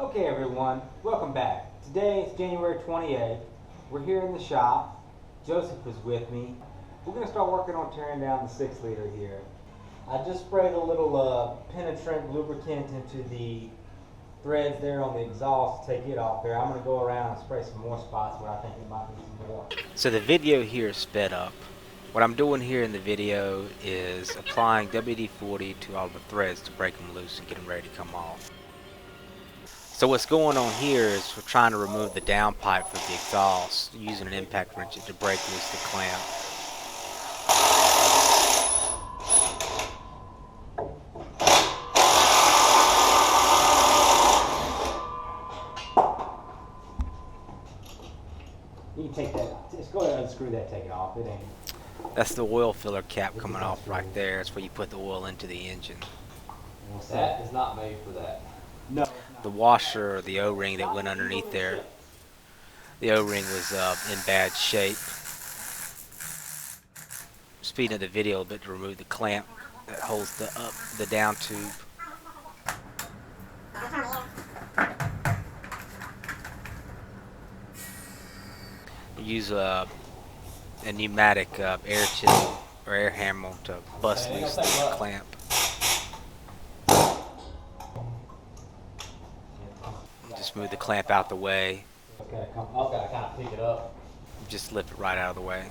Okay everyone, welcome back. Today is January 28th. We're here in the shop. Joseph is with me. We're going to start working on tearing down the 6 liter here. I just sprayed a little penetrant lubricant into the threads there on the exhaust to take it off there. I'm going to go around and spray some more spots where I think it might need some more. So the video here is sped up. What I'm doing here in the video is applying WD-40 to all the threads to break them loose and get them ready to come off. So what's going on here is we're trying to remove the downpipe from the exhaust using an impact wrench to break loose the clamp. You can take that, just go ahead and unscrew that, take it off. It ain't. That's the oil filler cap coming off right there. That's where you put the oil into the engine. That is not made for that. No. The washer or the O-ring that went underneath there, the O-ring was in bad shape. Speeding up the video a bit to remove the clamp that holds the down tube. Use a pneumatic air chisel or air hammer to bust loose the clamp. Just move the clamp out the way. Okay, come I've got to kind of pick it up. Just lift it right out of the way.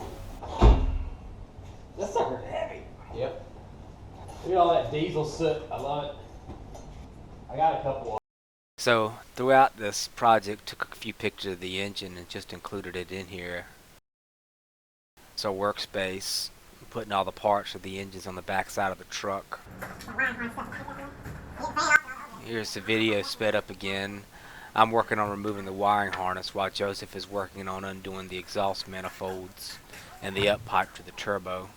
This sucker's heavy. Yep. Look at all that diesel soot. I love it. I got a couple of. So throughout this project, took a few pictures of the engine and just included it in here. It's our workspace, putting all the parts of the engines on the back side of the truck. Here's the video sped up again. I'm working on removing the wiring harness while Joseph is working on undoing the exhaust manifolds and the up pipe to the turbo.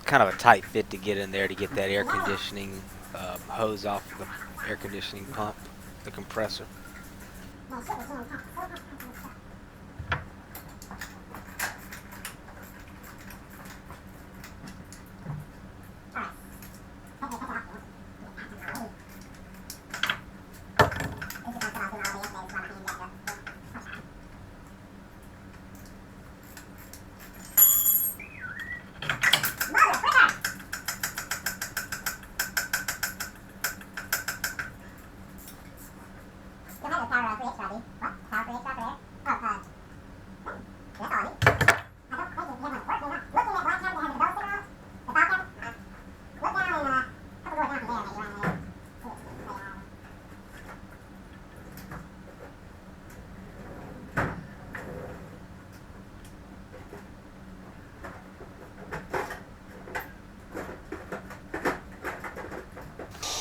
Kind of a tight fit to get in there to get that air conditioning hose off the air conditioning pump, the compressor.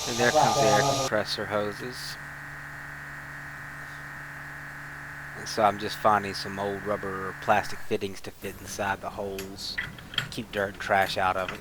And there comes the air compressor hoses. And so I'm just finding some old rubber or plastic fittings to fit inside the holes. Keep dirt and trash out of it.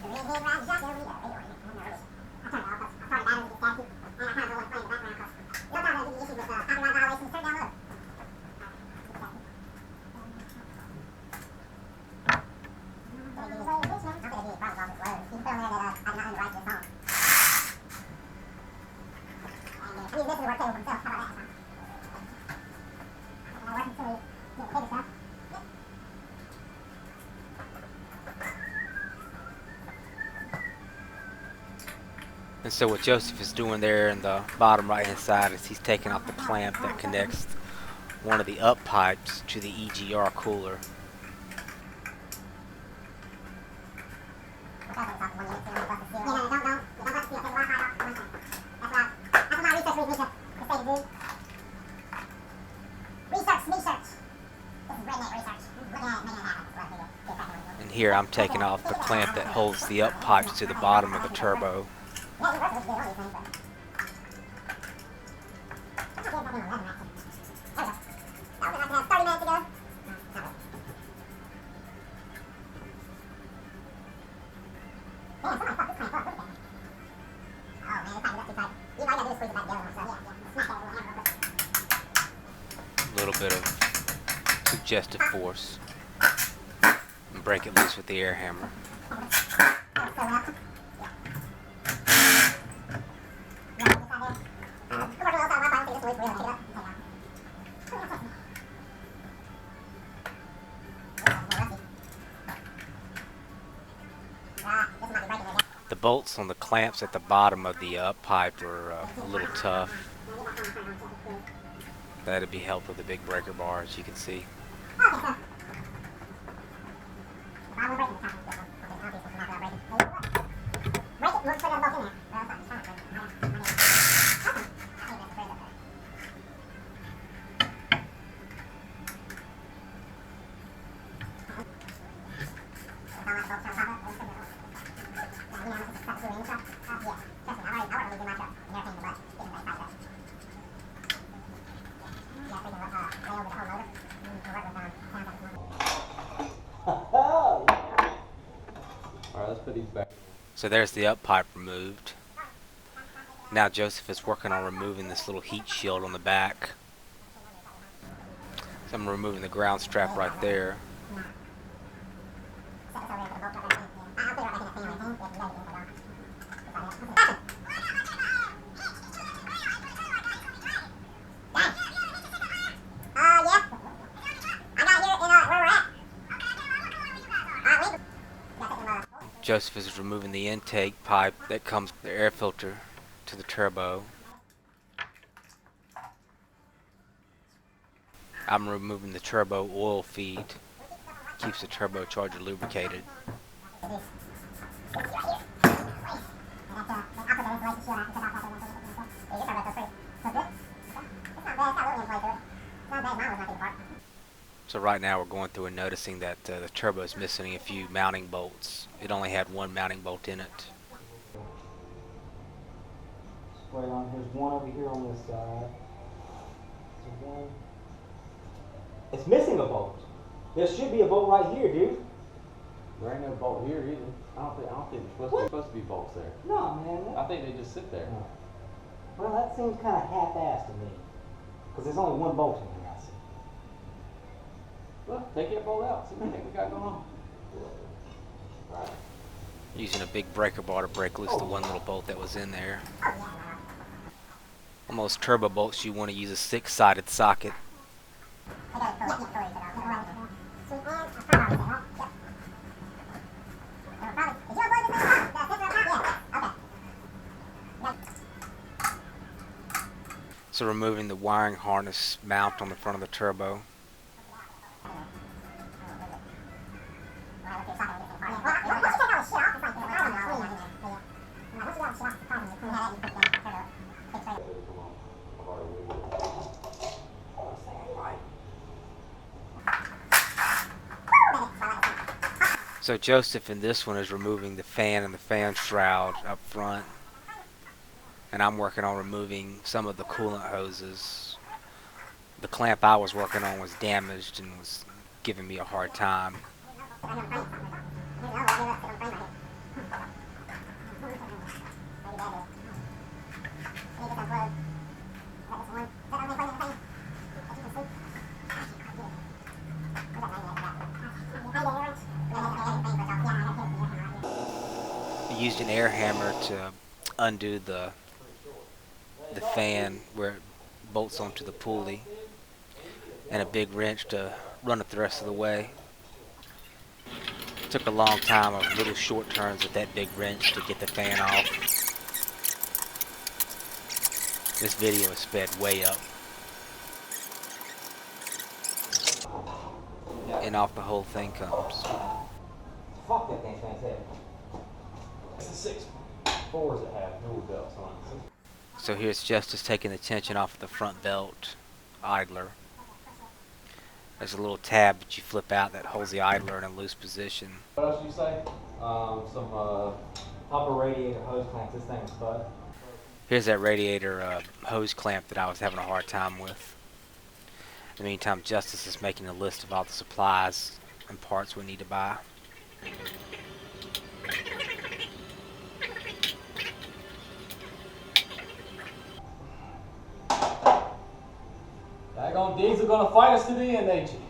And so what Joseph is doing there in the bottom right hand side is he's taking off the clamp that connects one of the up pipes to the EGR cooler. And here I'm taking off the clamp that holds the up pipes to the bottom of the turbo. A little bit of suggestive force. And break it loose with the air hammer. The bolts on the clamps at the bottom of the up pipe are a little tough. That'd be helped with the big breaker bar, as you can see. Alright, let's put these back. So there's the up pipe removed. Now Joseph is working on removing this little heat shield on the back. So I'm removing the ground strap right there. Joseph is removing the intake pipe that comes with the air filter to the turbo. I'm removing the turbo oil feed. Keeps the turbocharger lubricated. So right now we're going through and noticing that the turbo is missing a few mounting bolts. It only had one mounting bolt in it. Wait on, there's one over here on this side. There's one. It's missing a bolt. There should be a bolt right here, dude. There ain't no bolt here either. I don't think there's supposed to be bolts there. No, man. I think they just sit there. No. Well, that seems kind of half-assed to me. Because there's only one bolt in here, I see. Well, take that bolt out. See what we got going on. Using a big breaker bar to break loose the one little bolt that was in there. On those turbo bolts, you want to use a 6-sided socket. So removing the wiring harness mount on the front of the turbo. So Joseph in this one is removing the fan and the fan shroud up front. And I'm working on removing some of the coolant hoses. The clamp I was working on was damaged and was giving me a hard time. I used an air hammer to undo the fan where it bolts onto the pulley, and a big wrench to run it the rest of the way. It took a long time of little short turns with that big wrench to get the fan off. This video is sped way up. And off the whole thing comes. Fuck, that thing's fantastic. It's the 6.4s that have dual belts on it. So here's Justice taking the tension off of the front belt idler. There's a little tab that you flip out that holds the idler in a loose position. What else did you say? Some Upper radiator hose clamps, this thing is bud. Here's that radiator hose clamp that I was having a hard time with. In the meantime, Justice is making a list of all the supplies and parts we need to buy. on diesel gonna fight us to the end, ain't you?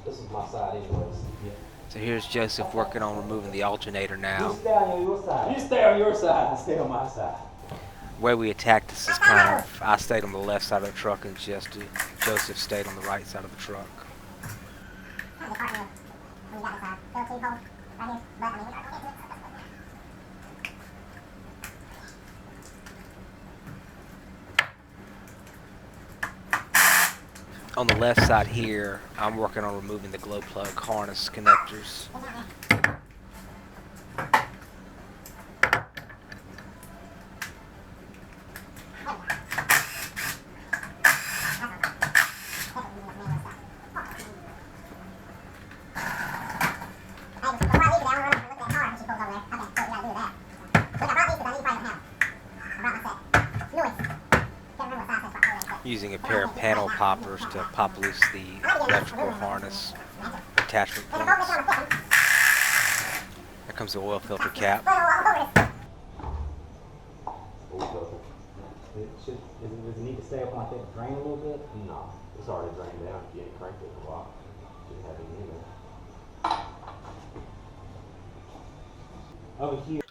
This is my side anyways. Yeah. So here's Joseph working on removing the alternator now. You stay on your side. You stay on your side, I stay on my side. The way we attacked this is kind of, I stayed on the left side of the truck and Joseph stayed on the right side of the truck. On the left side here, I'm working on removing the glow plug harness connectors. Using a pair of panel poppers to pop loose the electrical harness attachment points. There comes the oil filter cap. Does it need to stay up like that, drain a little bit? No, it's already drained down. If you ain't cranked it a lot, shouldn't have any in there. Over here.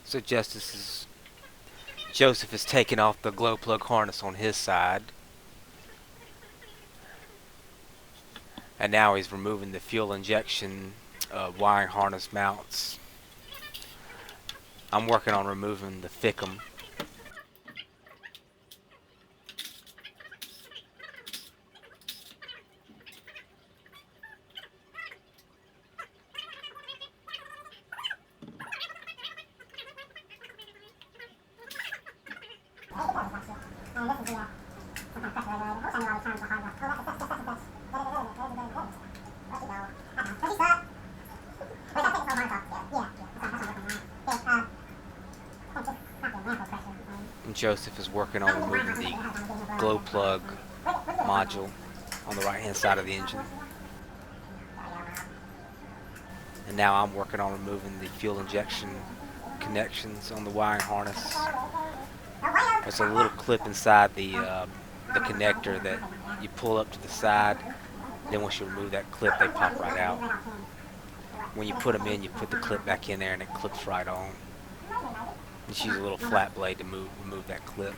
So Joseph is taking off the glow plug harness on his side. And now he's removing the fuel injection wiring harness mounts. I'm working on removing the thickum. And Joseph is working on removing the glow plug module on the right hand side of the engine. And now I'm working on removing the fuel injection connections on the wiring harness. There's a little clip inside the connector that you pull up to the side. Then once you remove that clip, they pop right out. When you put them in, you put the clip back in there and it clips right on. Just use a little flat blade to remove that clip.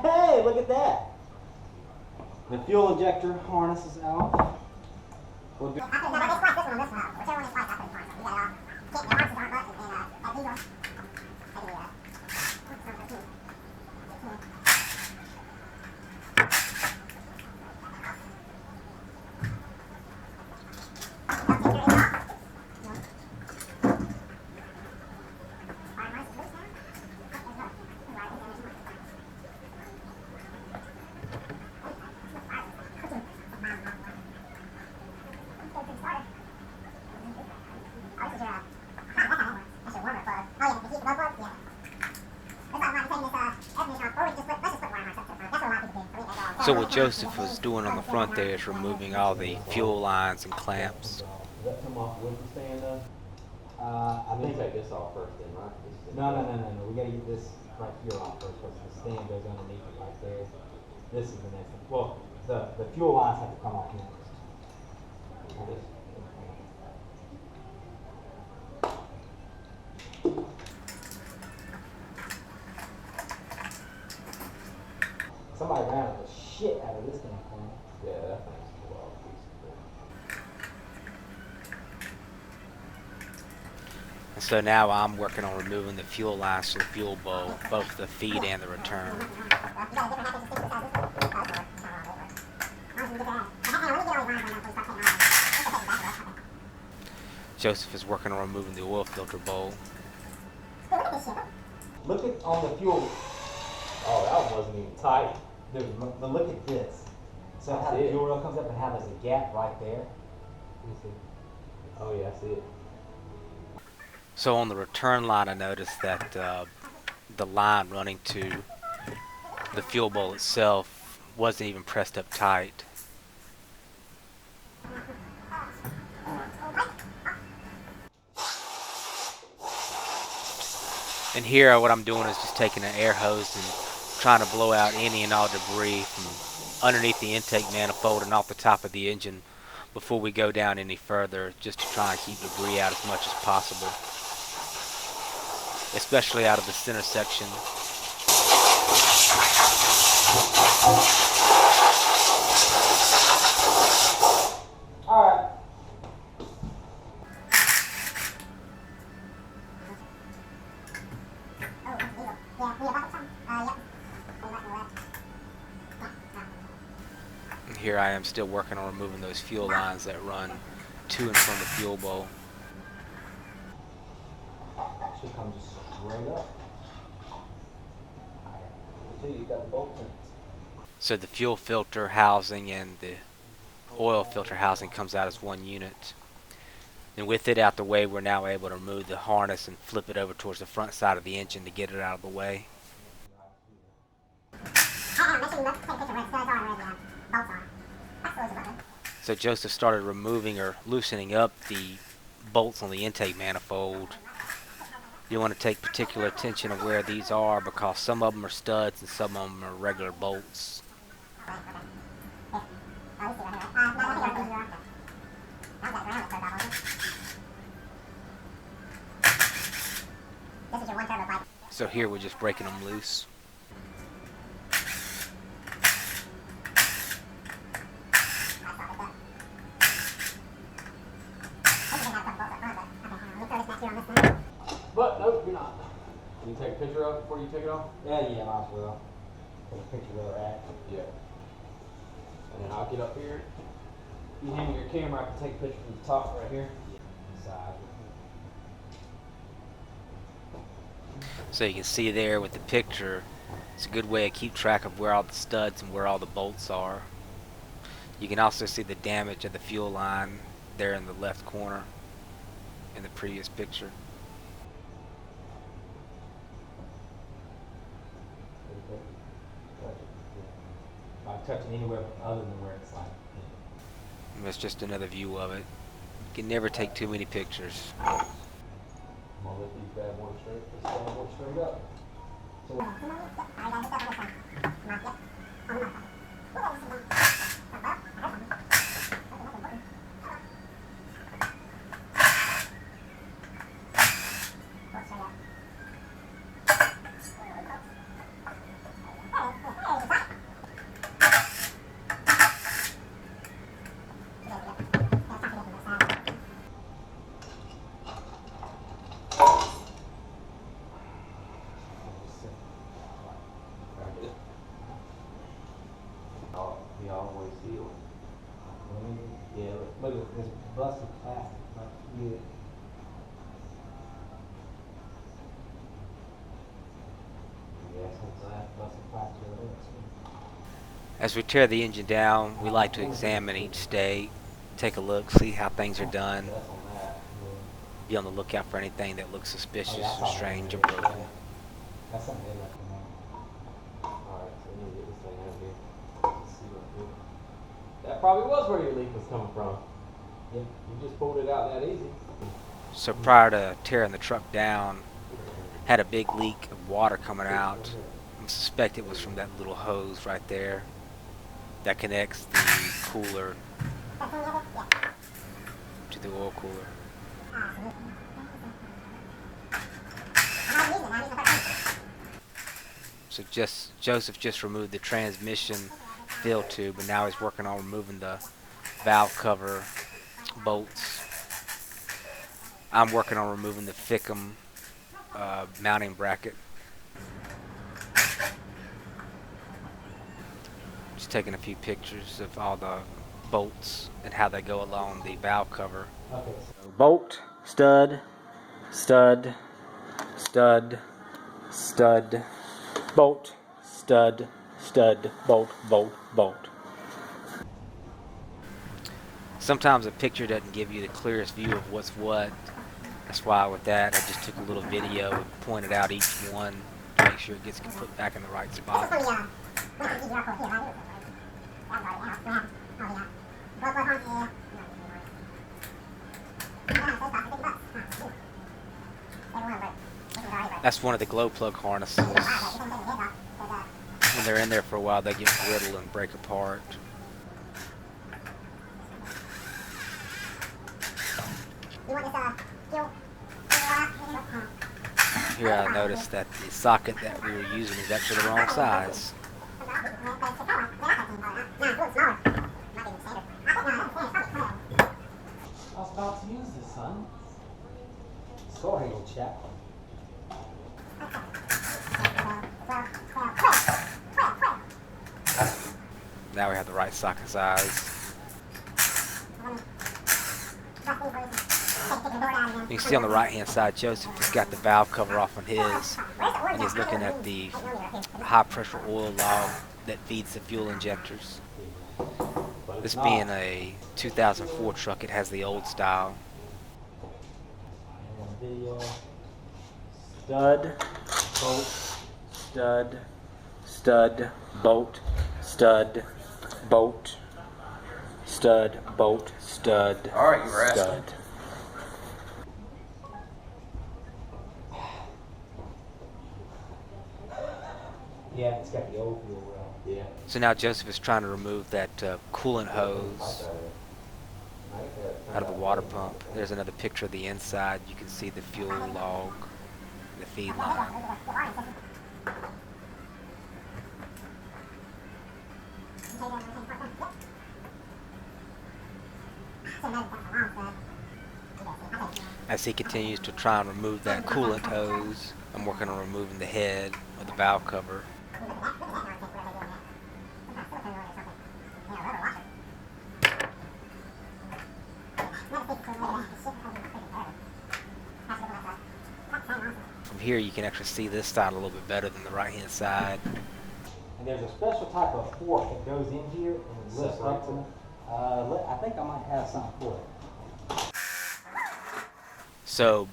Hey, look at that! The fuel injector harness is out. We'll do So what Joseph was doing on the front there is removing all the fuel lines and clamps. Does that come off with the stand up? I I need think to take this off first then, right? no. We gotta get this right here off first because the stand goes underneath it right there. This is the next one. Well, the fuel lines have to come off next. Somebody ran the shit out of this damn thing. Yeah, that thing's a wild piece of And so now I'm working on removing the fuel lines to the fuel bowl, both the feed and the return. Joseph is working on removing the oil filter bowl. Look at on the fuel. Oh, that one wasn't even tight. Dude, but look at this. So how the See it. fuel rail comes up and how there's a gap right there. You see? Oh yeah, I see it. So on the return line, I noticed that the line running to The fuel bowl itself wasn't even pressed up tight. And here what I'm doing is just taking an air hose and trying to blow out any and all debris from underneath the intake manifold and off the top of the engine before we go down any further, just to try and keep debris out as much as possible, especially out of the center section. Alright. Here I am still working on removing those fuel lines that run to and from the fuel bowl. Should come just straight up. You got the bolts in. So the fuel filter housing and the oil filter housing comes out as one unit. And with it out the way, we're now able to remove the harness and flip it over towards the front side of the engine to get it out of the way. So Joseph started removing or loosening up the bolts on the intake manifold. You want to take particular attention of where these are, because some of them are studs and some of them are regular bolts. So here we're just breaking them loose. But nope, you're not. Can you take a picture of it before you take it off? Yeah, might as well. Take a picture where we're at. Yeah. And then I'll get up here. You hand me your camera, I can take a picture from the top right here. Side. So you can see there with the picture, it's a good way to keep track of where all the studs and where all the bolts are. You can also see the damage of the fuel line there in the left corner in the previous picture. If I touch it anywhere other than where it's like. And that's just another view of it. You can never take too many pictures. I'm gonna let these bad boys straight. This bad boy straight up. We always seal it. Yeah, look at this busted plastic. Yeah. Yeah, so that busted plastic over there. As we tear the engine down, we like to examine each state, take a look, see how things are done, That's on that. be on the lookout for anything that looks suspicious Oh, yeah, I or saw strange or that. broken. That's something they left in there. Alright, so we need to get this thing out of here. Let's see what we do. That probably was where your leak was coming from. Yep. You just pulled it out that easy. So prior to tearing the truck down, had a big leak of water coming out. I suspect it was from that little hose right there that connects the cooler to the oil cooler. So Joseph just removed the transmission fill tube, and now he's working on removing the valve cover bolts. I'm working on removing the Fickum mounting bracket. Just taking a few pictures of all the bolts and how they go along the valve cover. Okay. So bolt, stud, stud, stud, stud, bolt, stud, stud, bolt, bolt, bolt. Sometimes a picture doesn't give you the clearest view of what's what. That's why with that I just took a little video and pointed out each one to make sure it gets put back in the right spot. That's one of the glow plug harnesses. When they're in there for a while, they get brittle and break apart. Here I noticed that the socket that we were using is actually the wrong size. I was about to use this, son. Sorry, old chap. Now we have the right socket size. You can see on the right hand side, Joseph has got the valve cover off on his, and he's looking at the high pressure oil log that feeds the fuel injectors. This being a 2004 truck, it has the old style. Video. Stud, bolt, stud, stud, bolt, stud, bolt, stud, bolt, stud. All right, you were asking. Stud. Yeah, it's got the old fuel well. Yeah. So now Joseph is trying to remove that coolant hose out of the water pump. There's another picture of the inside. You can see the fuel log, the feed line. As he continues to try and remove that coolant hose, I'm working on removing the head of the valve cover. From here you can actually see this side a little bit better than the right hand side. And there's a special type of fork that goes in here and lifts up to I think I might have something for it. So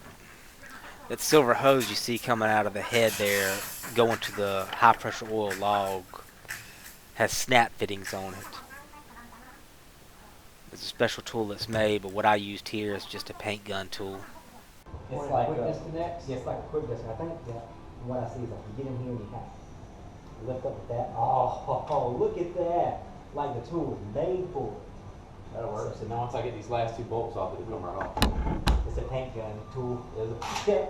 that silver hose you see coming out of the head there, going to the high pressure oil log, has snap fittings on it. There's a special tool that's made, but what I used here is just a paint gun tool. It's like quick a, disconnects? yeah, it's like a quick disconnect. I think that what I see is like you get in here and you kind of lift up with that. Oh, look at that! Like the tool is made for it. That'll work. So now once I get these last two bolts off, it'll come right off. It's a paint gun tool. Yeah.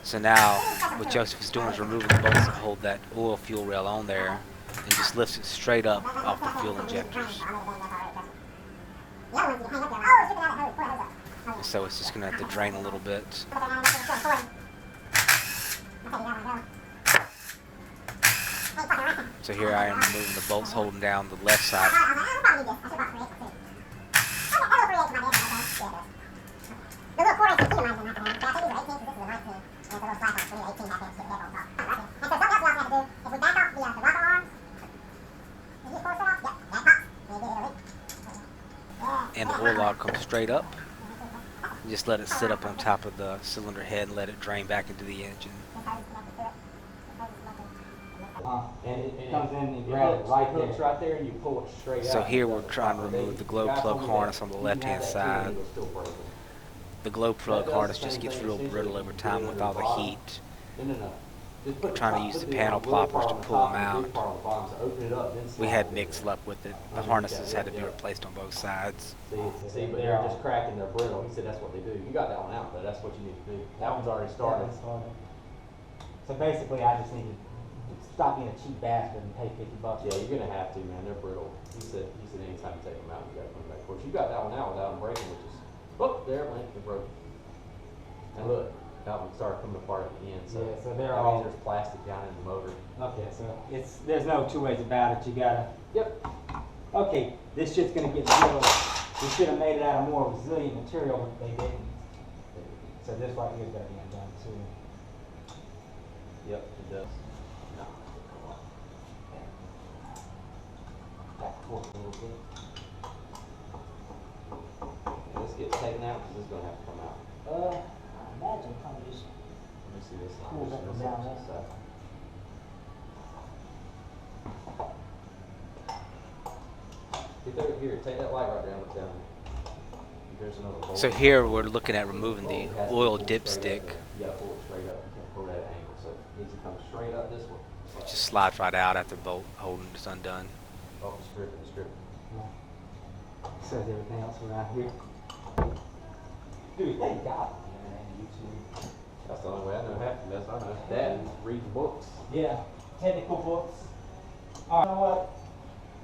So now what Joseph is doing is removing the bolts that hold that oil fuel rail on there and just lifts it straight up off the fuel injectors. So it's just going to have to drain a little bit. So here I am removing the bolts holding down the left side. And the oil log comes straight up. You just let it sit up on top of the cylinder head and let it drain back into the engine. And it comes in and grabs it right there. Hooks right there and you pull it straight So out. here we're trying to remove the glow plug harness on the left hand side. The glow plug harness just gets real brittle over time with all the heat. No. We're trying to use the panel ploppers to pull them out. We had mixed luck with it. The harnesses had to be replaced on both sides. See, but they're just cracking, they're brittle. He said that's what they do. You got that one out, though. That's what you need to do. That one's already started. So basically, I just need to stop being a cheap bastard and pay $50. Yeah, you're gonna have to, man. They're brittle. He said anytime you take them out, you gotta put them back. Of course, you got that one out without them breaking, which is, oh, there it went. It broke. And look, that one started coming apart at the end. So, yeah, so they're that all. means there's plastic down in the motor. Okay, so there's no two ways about it. You gotta. Yep. Okay, this shit's gonna get real. We should have made it out of more resilient material, but they didn't. So this right here is gonna be undone too. Yep, it does. Back forth a little bit. This gets taken out because this is gonna have to come out. I imagine probably just Let me see this. Pull that one down there. Get there, here, take that light right down, look down there. There's another bolt. So here we're looking at removing the It has to oil pull dipstick. straight up there. You gotta pull it straight up. You can't pull that at an angle, so it needs to come straight up this way. It just slides right out after the bolt holding is undone. Oh, it's dripping, it's dripping. Says everything else around here. Dude, they got me, man. YouTube. That's the only way I know half of this. I know that and reading books. Yeah, technical books. All right, you know what?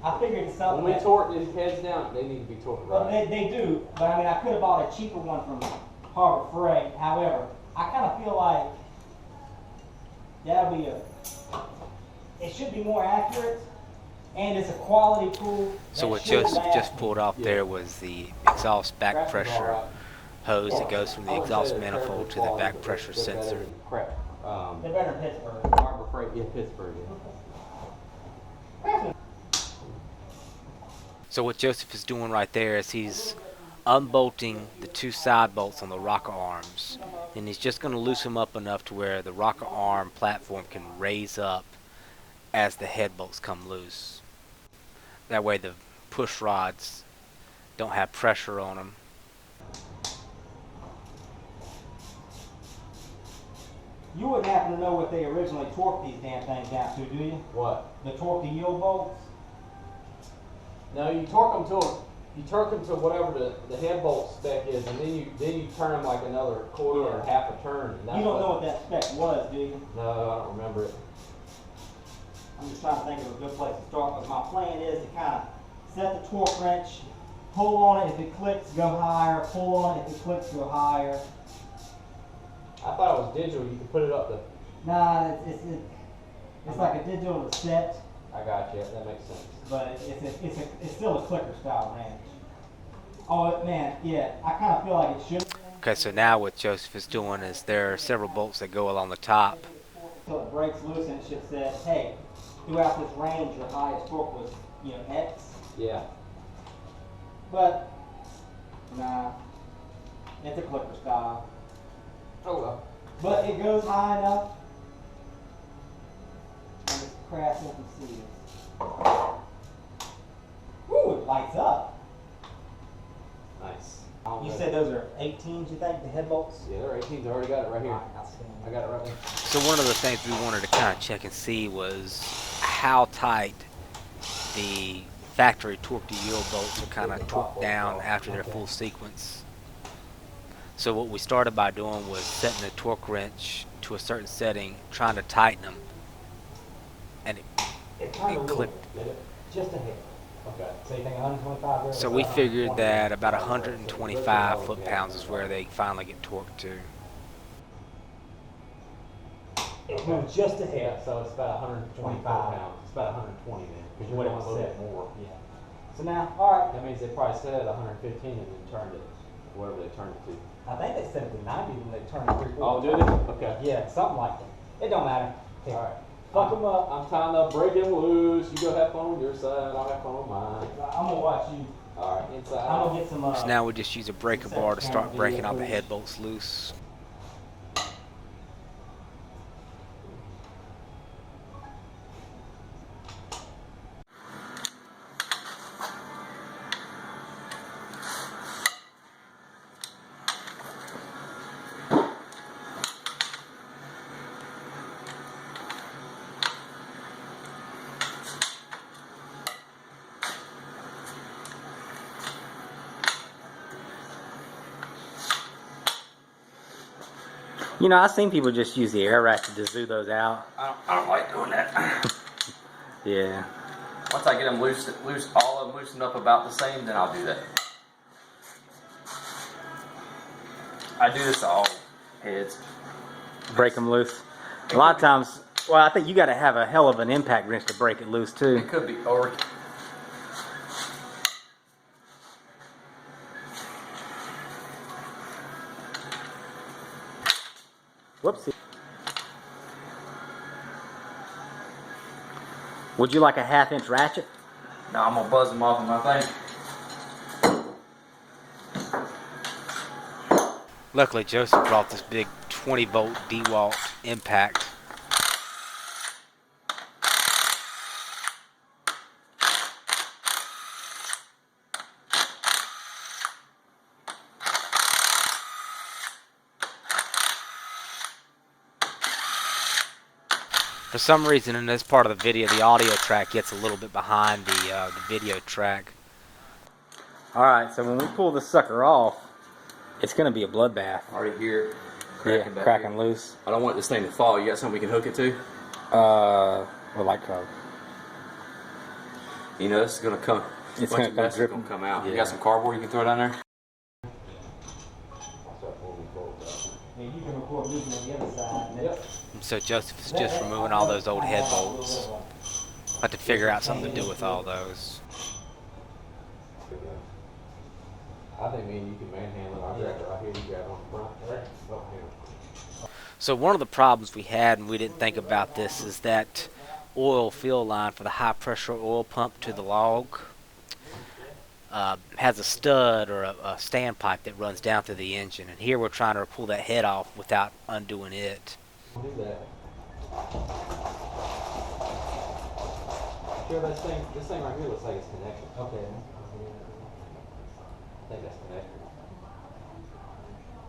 I figured it's something. When we that- torque these heads down, they need to be torqued Well, right. they do, but I mean, I could have bought a cheaper one from Harbor Freight. However, I kind of feel like that'll be it should be more accurate, and it's a quality tool. So that what should Joseph last just me. pulled off there was the exhaust back Crash is pressure all right. hose that goes from the I wouldn't exhaust say they're manifold terribly to the quality, back but pressure they're better sensor. than Crap. They're better in Pittsburgh. Harbor Freight, yeah, Pittsburgh, yeah. So what Joseph is doing right there is he's unbolting the two side bolts on the rocker arms, and he's just going to loosen them up enough to where the rocker arm platform can raise up as the head bolts come loose. That way the push rods don't have pressure on them. You wouldn't happen to know what they originally torqued these damn things down to, do you? What? The torque to yield bolts? No, you torque them to whatever the head bolt spec is, and then you turn them like another quarter or half a turn. And that's You don't know what that spec was, do you? No, I don't remember it. I'm just trying to think of a good place to start, because my plan is to kind of set the torque wrench, pull on it, if it clicks, go higher, pull on it, if it clicks, go higher. I thought it was digital. You could put it up to. Nah, it's like a digital set, I got you. That makes sense. but it's still a clicker style wrench. Oh man, yeah, I kind of feel like it should. Okay, so now what Joseph is doing is there are several bolts that go along the top. Until it breaks loose and it should say, hey, throughout this range, your highest torque was, X. Yeah. But, nah, it's a clicker style. Oh well. But it goes high enough, and it's crash you can see it. Woo, it lights up. Nice. You said those are 18s, you think, the head bolts? Yeah, they're 18s. I already got it right here. Alright, outstanding. I got it right there. So one of the things we wanted to kind of check and see was how tight the factory torque to yield bolts are kind of torqued down after their full sequence. So what we started by doing was setting the torque wrench to a certain setting, trying to tighten them, and It turned a it little clicked. bit, just a hair. Okay. So you think 125 there? So we figured that about 125 foot-pounds is where they finally get torqued to. It moved just a Yeah, hair. so it's about 125 pounds. It's about 120 then, because you What went it a little said. bit more. Yeah. So now, alright, That means they probably set it at 115 and then turned it, whatever they turned it to. I think they set it to 90 when they turned 3/4. Oh, did it? Okay. Yeah, something like that. It don't matter. Here. All right. Fuck 'em up. I'm tying up, breaking loose. You go have fun on your side. I'll have fun on mine. I'm gonna watch you. All right, inside. I'm gonna get some. So now we just use a breaker bar to start breaking all the head bolts loose. I've seen people just use the air ratchet to zoo those out. I don't like doing that. Yeah. Once I get them all of them loosened up about the same, then I'll do that. I do this to all heads. Break them loose. A lot of times, well, I think you got to have a hell of an impact wrench to break it loose too. It could be, or Whoopsie. Would you like a 1/2 inch ratchet? no, I'm gonna buzz them off of my thing. Luckily, Joseph brought this big 20-volt DeWalt impact. For some reason in this part of the video, the audio track gets a little bit behind the video track. Alright, so when we pull this sucker off, it's going to be a bloodbath. Already hear it Yeah, cracking loose. I don't want this thing to fall. You got something we can hook it to? Well, like, You know, this is going to come. It's Bunch gonna of come dust is dripping. gonna come out. You Yeah. got some cardboard you can throw down there? Yeah, you can record moving on the other side. Yep. So Joseph is just removing all those old head bolts. I have to figure out something to do with all those. I think me and you can manhandle it. I'll grab it right here. You grab it on the front. Right. Oh, here. So one of the problems we had, and we didn't think about this, is that oil fill line for the high pressure oil pump to the log has a stud or a standpipe that runs down through the engine, and here we're trying to pull that head off without undoing it. Do that. Sure, this thing right here looks like it's connected. Okay. I think that's connected.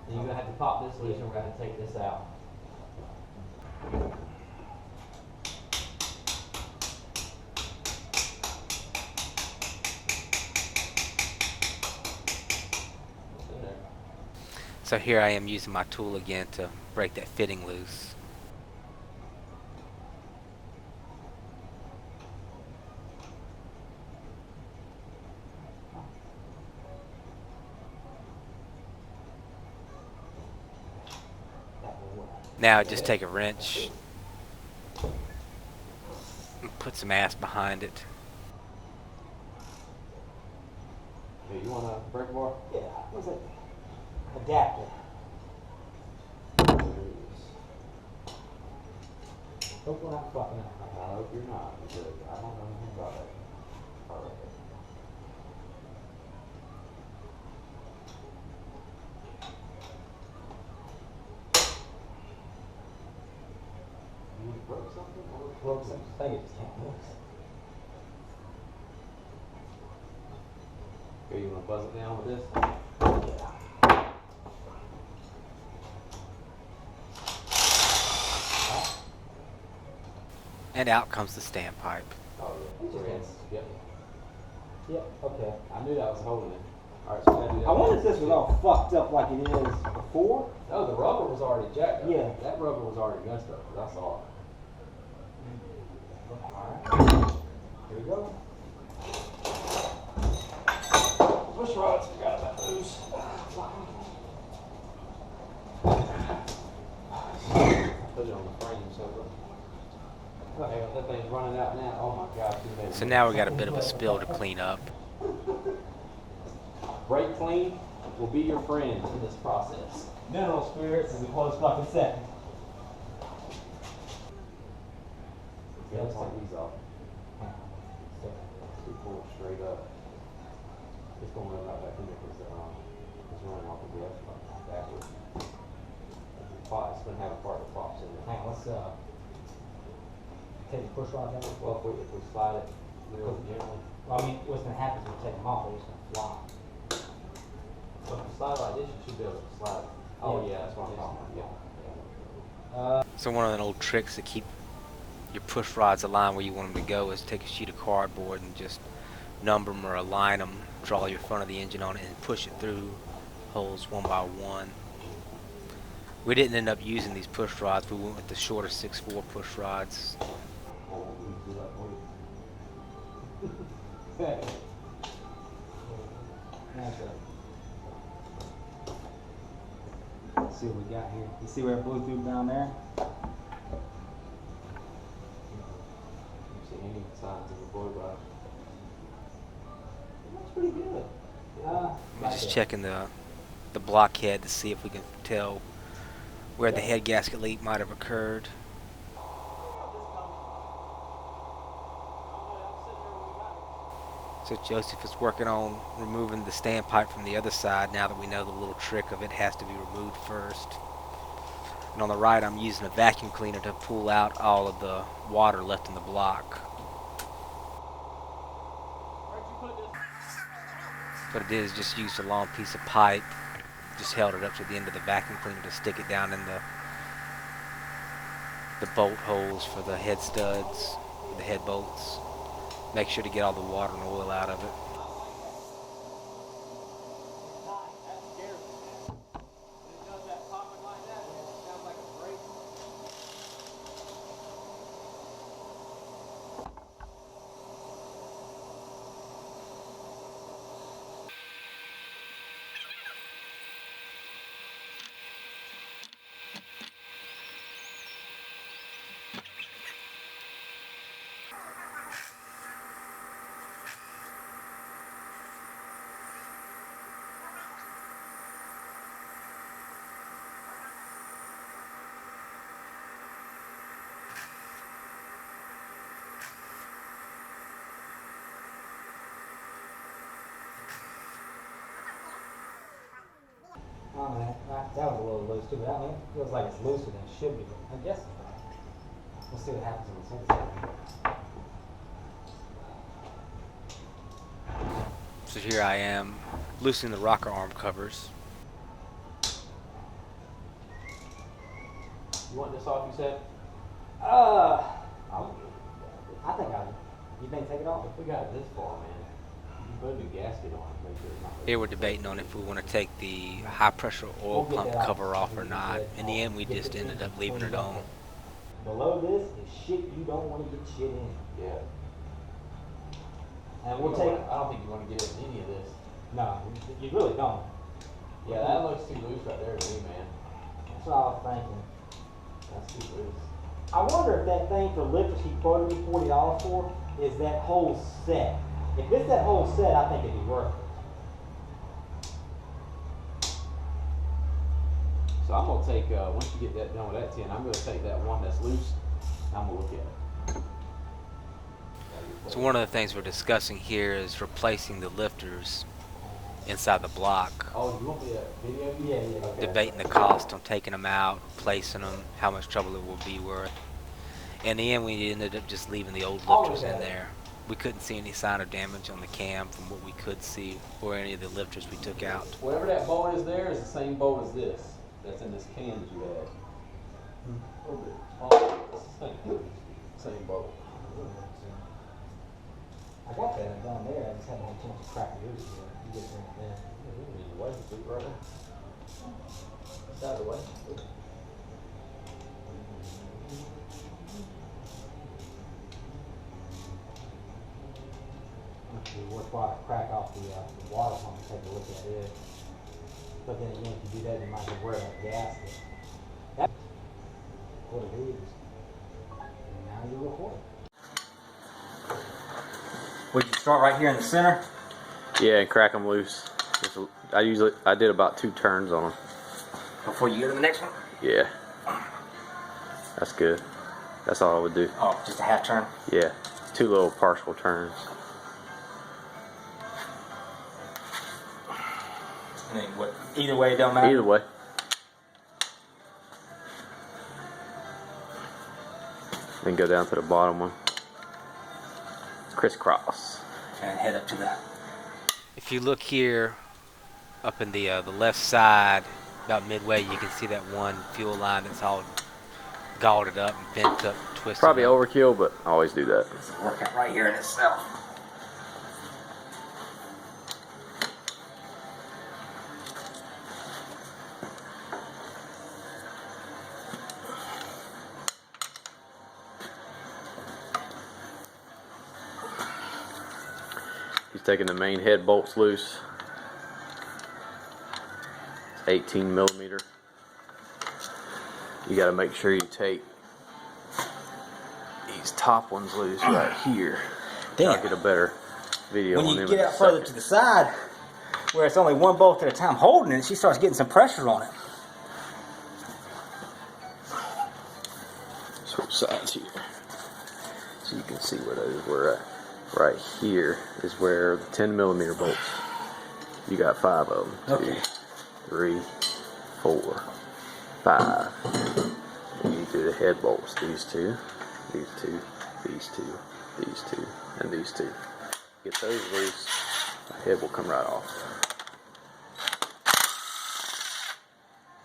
Then you're gonna have to pop this loose, and we're gonna take this out. So here I am using my tool again to break that fitting loose. Now I just take a wrench and put some ass behind it. Hey, you want a break bar? Yeah, what's it? Adapter. Hope we're not fucking up. I hope you're not, because I don't know anything about it. All right. You broke something? Broke something. I think it just can't move. Here, you want to buzz it down with this? Yeah. And out comes the standpipe. Oh, yeah. Yep. Yep, okay. I knew that was holding it. All right, so we gotta do that. I wonder if this was all fucked up like it is before. No, the rubber was already jacked up. Yeah. That rubber was already messed up. That's all. Alright. Here we go. Push rods, forgot about those. Put it on the frame so okay, that thing's running out now. Oh my gosh. So now we got a bit of a spill to clean up. Brake clean will be your friend in this process. Mineral spirits is a close fucking second. Yeah, let's take these off. Two pull it straight up. It's gonna run right back in there because it's running off the gas backwards. It's gonna have a part that pops in there. Hang on, let's take the push rods out. Well, if we slide it real gently. Well, I mean, what's gonna happen is we'll take them off, they're just gonna fly. So if you slide like this, you should be able to slide it. Oh yeah, that's what I'm talking about. Yeah. So one of the old tricks to keep your push rods aligned where you want them to go is take a sheet of cardboard and just number them or align them, draw your front of the engine on it, and push it through holes one by one. We didn't end up using these push rods. We went with the shorter 6.4 push rods. Let's see what we got here. You see where it blew through down there? You see any signs of a blow rod? That's pretty good. We're just checking the blockhead to see if we can tell where the head gasket leak might have occurred. So Joseph is working on removing the standpipe from the other side now that we know the little trick of it has to be removed first. And on the right I'm using a vacuum cleaner to pull out all of the water left in the block. What I did is just used a long piece of pipe, just held it up to the end of the vacuum cleaner to stick it down in the the bolt holes for the head studs, the head bolts. Make sure to get all the water and oil out of it. Oh man, that was a little loose too, but I mean, it feels like it's looser than it should be. I guess it's not. We'll see what happens on the second side. So here I am, loosening the rocker arm covers. You want this off, you said? I think you think take it off? If we got it this far, man, you put a new gasket on it, make sure it's not. Here we're debating on if we want to take the high pressure oil pump cover off or not. In the end, we just ended up leaving it on. Below this is shit you don't want to get shit in. Yeah. And we'll take. I don't think you want to get in any of this. No, you really don't. Yeah, that looks too loose right there to me, man. That's what I was thinking. That's too loose. I wonder if that thing for lifters he quoted me $40 for is that whole set. If it's that whole set, I think it'd be worth it. So I'm gonna take once you get that done with that tin, I'm gonna take that one that's loose. And I'm gonna look at it. So one of the things we're discussing here is replacing the lifters inside the block. Oh, you want me to video? Yeah. Okay. Debating the cost on taking them out, replacing them, how much trouble it will be worth. In the end, we ended up just leaving the old lifters in there. We couldn't see any sign of damage on the cam from what we could see, or any of the lifters we took out. Whatever that bolt is there is the same bolt as this. That's in this can that you had. A little bit smaller. It's the same bolt. I got that down there. I just haven't had a chance to crack it loose yet. You get it there. Right there. It's out of the way. It'd be worthwhile to crack off the water pump and take a look at it. But then again, if you do that, you might as well wear that gasket. That's what it is. And now you're recording. Would you start right here in the center? Yeah, and crack them loose. I did about 2 turns on them. Before you go to the next one? Yeah. That's good. That's all I would do. Oh, just a half turn? Yeah. 2 little partial turns. And then what? Either way, it don't matter? Either way. Then go down to the bottom one. Crisscross. And head up to the... If you look here, up in the left side, about midway, you can see that one fuel line that's all galled up and bent up, twisted. Probably up. overkill, but I always do that. It's a workout right here in itself. He's taking the main head bolts loose. It's 18 millimeter. You got to make sure you take these top ones loose right here. Damn. I'll get a better video When on you them get in a out further second. to the side, where it's only one bolt at a time holding it, she starts getting some pressure on it. Switch sides here, so you can see where those were at. Right here is where the 10 millimeter bolts. You got 5 of them. Okay. 2, 3, 4, 5. And you do the head bolts. These 2, these 2, these 2, these 2, and these 2. Get those loose, the head will come right off.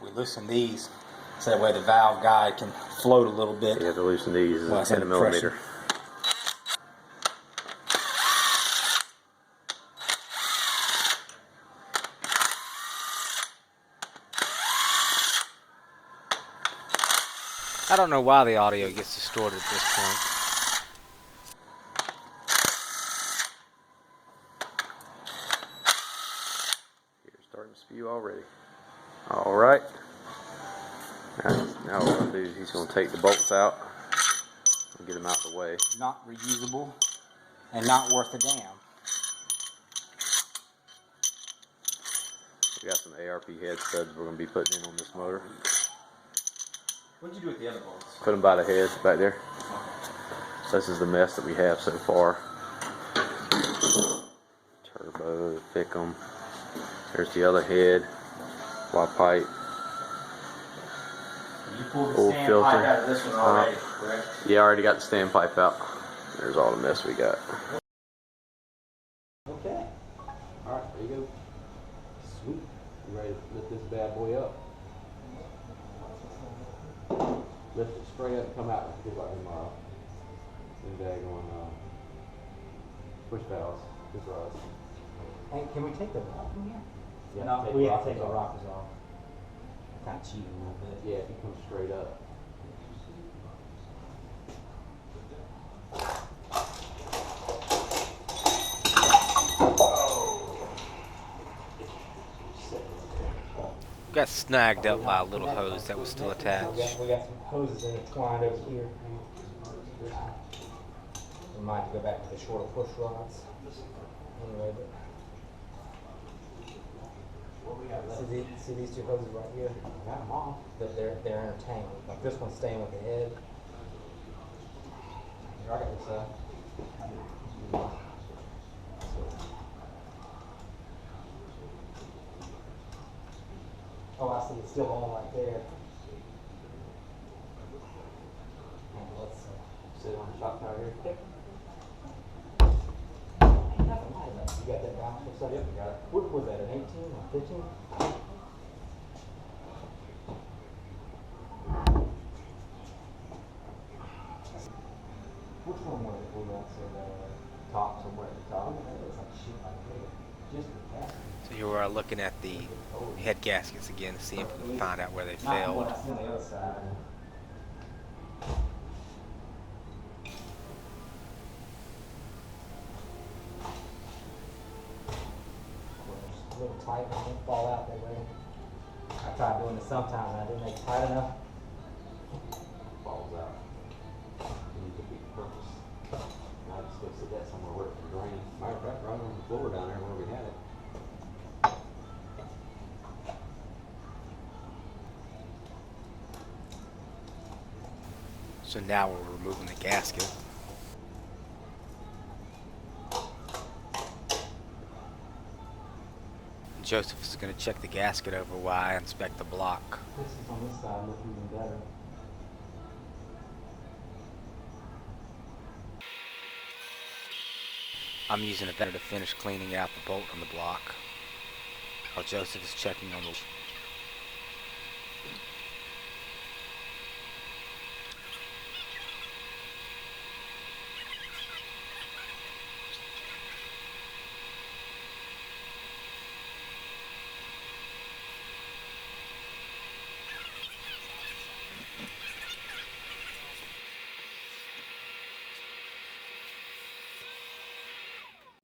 We loosen these So that way the valve guide can float a little bit. You have to loosen these Well, it's in a under pressure. millimeter. I don't know why the audio gets distorted at this point. You're starting to spew already. All right. Now what we're going to do is he's going to take the bolts out and get them out the way. Not reusable and not worth a damn. We got some ARP head studs we're going to be putting in on this motor. What'd you do with the other bolts? Put them by the head back there. So this is the mess that we have so far. Turbo, thick 'em. There's the other head. Y pipe. You pulled the Old stand filter. pipe out of this one already, correct? Yeah, I already got the standpipe out. There's all the mess we got. Okay. Alright, there you go. Sweet. You ready to lift this bad boy up? Lift it straight up and come out like you did like tomorrow. Then daggone push valves. Just rods. Hey, can we take the rock from here? Yeah, No, take we the have to take rockers the off. rockers off. Kind of cheating a little bit. Yeah, if you come straight up. Got snagged up by a little hose that was still attached. We got some hoses intertwined over here. We might have to go back to the shorter push rods. Anyway, but see these two hoses right here? Got them off. They're intertangled. Like this one's staying with the head. Here, I got this side. Oh, I see. It's still on right there. Let's Sit on the shock tower here. Yep. Ain't nothing like that. You got that down for a second? Yep, got it. What was that, an 18 or 15? Which one was it? We got the top, somewhere at the top. It looks like shit like that. Just the gasket. So here we are looking at the head gaskets again to see if we can find out where they Not the failed. one that's on the other side. A little tight, it won't fall out that way. I tried doing it sometimes and I didn't make it tight enough. Falls out. You need to be purpose. Now just go sit that somewhere where it can drain. Matter of fact, right on the floor down there where we had it. So now we're removing the gasket. Joseph is going to check the gasket over while I inspect the block. This is on this side, look even better. I'm using a vendor to finish cleaning out the bolt on the block while Joseph is checking on the...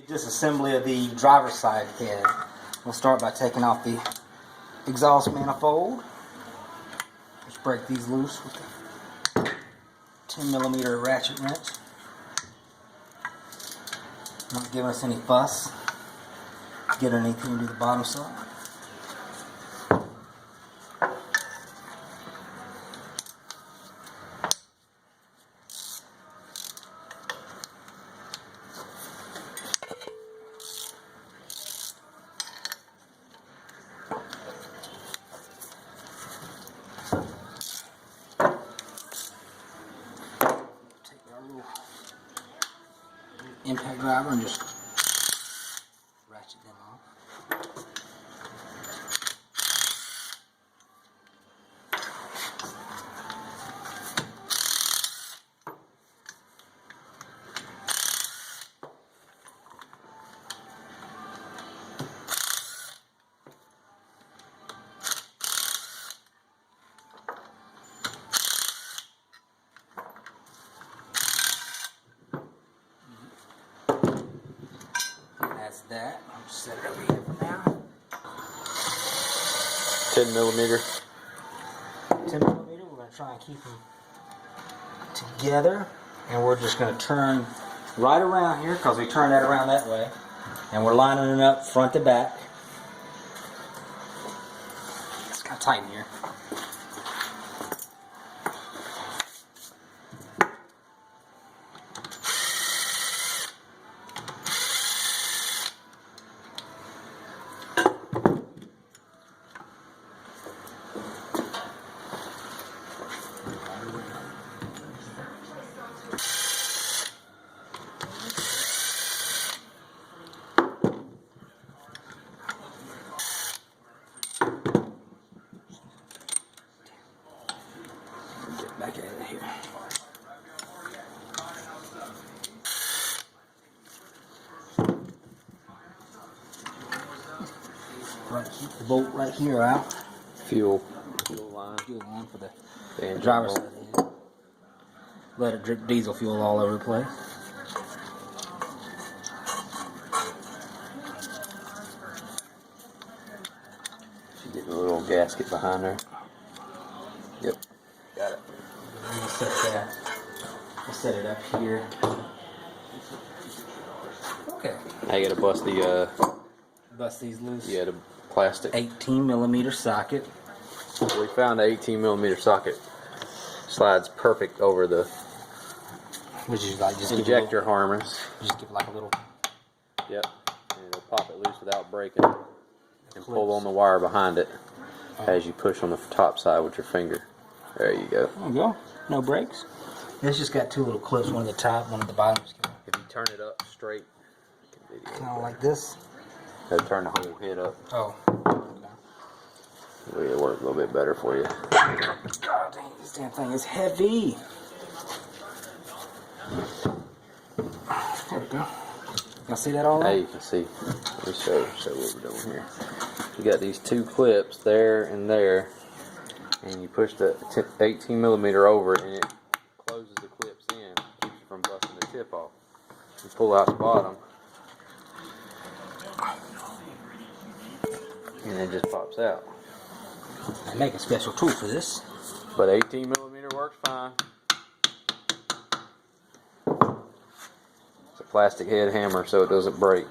Disassembly of the driver's side head. We'll start by taking off the exhaust manifold. Just break these loose with the 10mm ratchet wrench. Not giving us any fuss. Get underneath here and do the bottom side. Impact driver and just ratchet them off. that. I'll just set it over here for now. 10 millimeter. 10 millimeter. We're going to try and keep them together. And we're just going to turn right around here because we turned that around that way. And we're lining it up front to back. It's kind of tight in here. Get back out of here. Right, keep the bolt right here out. Fuel line. Fuel line for the engine driver's bolt. side. Let it drip diesel fuel all over the place. She's getting a little gasket behind there. Yep. Got it. We'll set that. We'll set it up here. Okay. Now you gotta bust the Bust these loose. yeah, the plastic. 18 millimeter socket. We found an 18 millimeter socket. Slides perfect over the Which is like just injector harness. Just give it like a little. Yep. And it'll pop it loose without breaking. And pull on the wire behind it as you push on the top side with your finger. There you go. There you go. No brakes. It's just got two little clips, one at the top, one at the bottom. If you turn it up straight, Kind of like this. it'll turn the whole head up. Oh. It'll work a little bit better for you. God dang, this damn thing is heavy. There we go. Y'all see that all Now right? you can see. Let me show what we're doing here. You got these two clips there and there, and you push the 18 millimeter over, and it closes the clips in, keeps you from busting the tip off. You pull out the bottom, and it just pops out. I make a special tool for this. But 18 millimeter works fine. It's a plastic head hammer, so it doesn't break.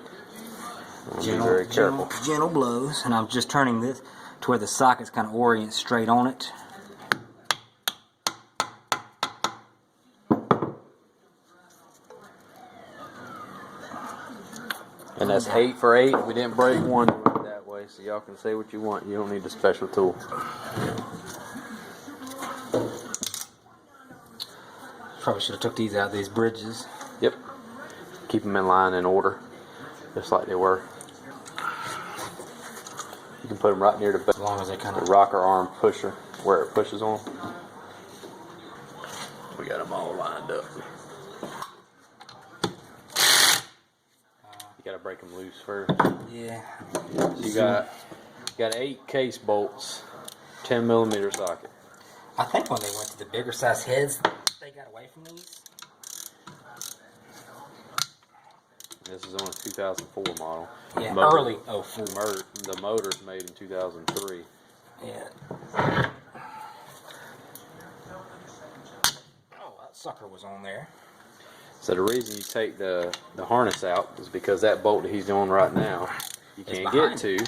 Be very careful. Gentle blows, and I'm just turning this to where the socket's kind of orient straight on it. And that's 8 for 8. We didn't break one that way, so y'all can say what you want. You don't need a special tool. Probably should have took these out, these bridges. Yep. Keep them in line in order, just like they were. You can put them right near As long as they kind the of. rocker arm pusher, where it pushes on. We got them all lined up. You gotta break them loose first. Yeah. So you got 8 case bolts, 10 millimeter socket. I think when they went to the bigger size heads, they got away from these. This is on a 2004 model. Yeah, Motor- early 04. The motor's made in 2003. Yeah. Oh, that sucker was on there. So the reason you take the harness out is because that bolt that he's doing right now, you It's can't behind get to.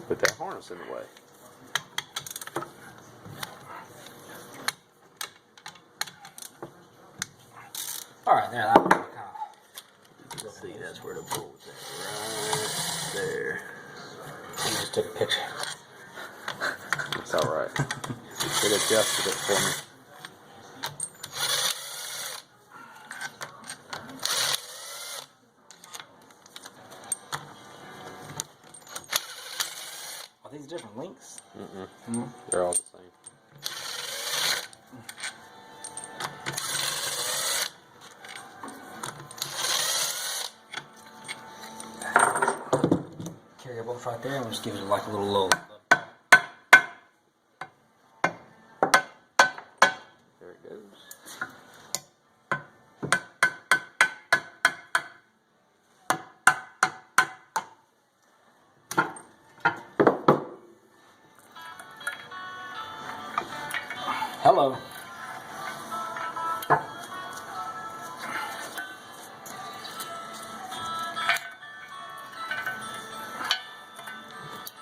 Put that harness in the way. All right, there. That one kind of. See, that's where the bolt's at, right there. You just took a picture. It's all right. It adjusted it for me. Are these different links? They're all the same. Carrier bolts right there, and we'll just give it like a little low. There it goes. hello.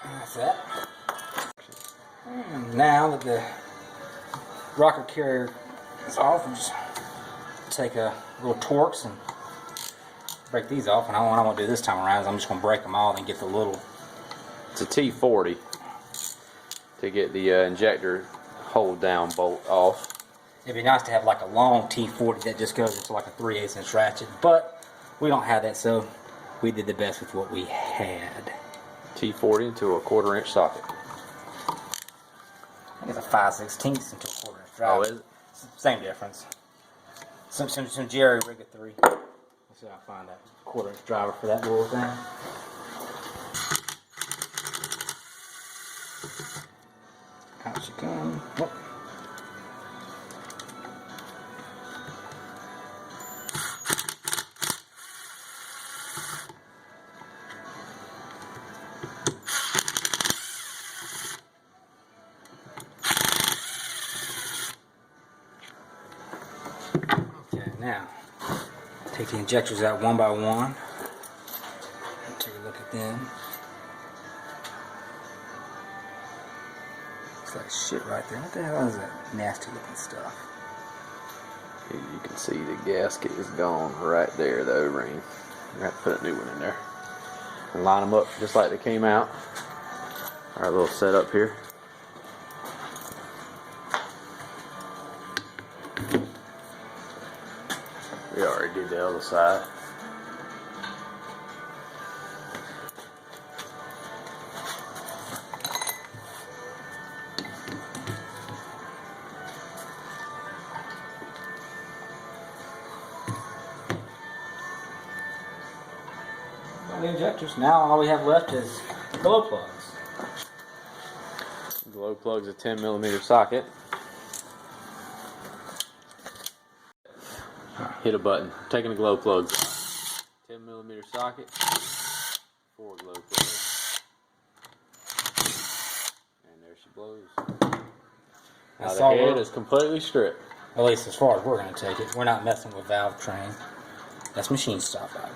That's that. And now that the rocker carrier is off, we'll just take a little Torx and break these off. And what I'm going to do this time around is I'm just going to break them all and get the little... It's a T40 to get the injector hold down bolt off. It'd be nice to have like a long T40 that just goes into like a 3/8 inch ratchet, but we don't have that, so we did the best with what we had. T40 into a 1/4 inch socket. I think it's a 5/16 into a 1/4 inch drive. Oh, is it? Same difference. Some Jerry Rigger 3. Let's see if I find that 1/4 inch driver for that little thing. Out she comes. Oh. Okay, now take the injectors out one by one. Take a look at them. Looks like shit right there. What the hell is that nasty looking stuff? Here you can see the gasket is gone right there, the O-ring. You have to put a new one in there. And line them up just like they came out. Our little setup here. We already did the other side. The injectors. Now all we have left is glow plugs. Glow plug's a 10mm socket. Hit a button. Taking the glow plugs out. 10mm socket. 4 glow plugs. And there she blows. Now That's the all head is completely stripped. At least as far as we're going to take it. We're not messing with valve train. That's machine stop out.